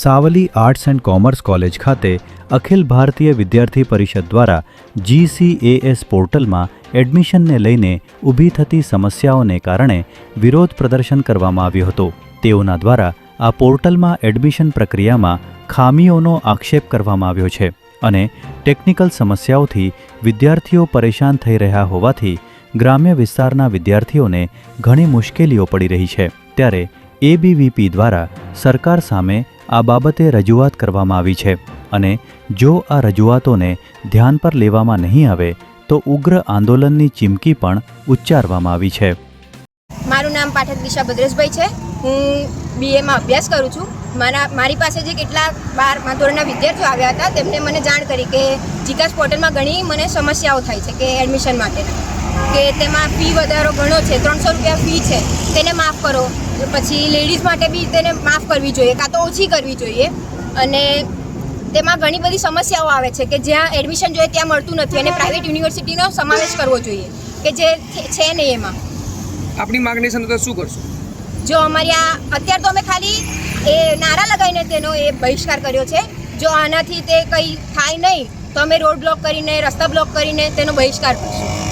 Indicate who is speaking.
Speaker 1: Savli arts and commerce college ખાતે અખિલ ભારતીય વિદ્યાર્થી પરિષદ દ્વારા GCAS પોર્ટલમાં એડમિશનને લઈને ઊભી થતી સમસ્યાઓને કારણે વિરોધ પ્રદર્શન કરવામાં આવ્યો હતો। તેઓના દ્વારા આ પોર્ટલમાં એડમિશન પ્રક્રિયામાં ખામીઓનો આક્ષેપ કરવામાં આવ્યો છે અને ટેકનિકલ સમસ્યાઓથી વિદ્યાર્થીઓ પરેશાન થઈ રહ્યા હોવાથી ગ્રામ્ય વિસ્તારના વિદ્યાર્થીઓને ઘણી મુશ્કેલીઓ પડી રહી છે। ત્યારે ABVP દ્વારા સરકાર સામે આ બાબતે રજૂઆત કરવામાં આવી છે અને જો આ રજૂઆતોને ધ્યાન પર લેવામાં નહીં આવે તો ઉગ્ર આંદોલનની ચીમકી પણ ઉચ્ચારવામાં આવી છે।
Speaker 2: મારું નામ પાઠક દિશા ભદ્રેશભાઈ છે। હું BA માં અભ્યાસ કરું છું। મારી પાસે જે કેટલાક 12મા ધોરણના વિદ્યાર્થીઓ આવ્યા હતા તેમને મને જાણ કરી કે GCAS પોર્ટલમાં ઘણી મને સમસ્યાઓ થાય છે કે એડમિશન માટેના કે તેમાં ફી વધારો ઘણો છે, 300 રૂપિયા ફી છે, તેને માફ કરો। પછી લેડીઝ માટે બી તેને માફ કરવી જોઈએ કાં તો ઓછી કરવી જોઈએ અને તેમાં ઘણી બધી સમસ્યાઓ આવે છે કે જ્યાં એડમિશન જોઈએ ત્યાં મળતું નથી અને પ્રાઇવેટ યુનિવર્સિટીનો સમાવેશ કરવો જોઈએ કે જે છે નહીં। એમાં
Speaker 3: આપણી માંગણી સંદર્ભે શું કરશો?
Speaker 2: જો અમારી આ અત્યારે તો અમે ખાલી એ નારા લગાવીને તેનો એ બહિષ્કાર કર્યો છે। જો આનાથી તે કંઈ થાય નહીં તો અમે રોડ બ્લોક કરીને, રસ્તા બ્લોક કરીને તેનો બહિષ્કાર કરશું।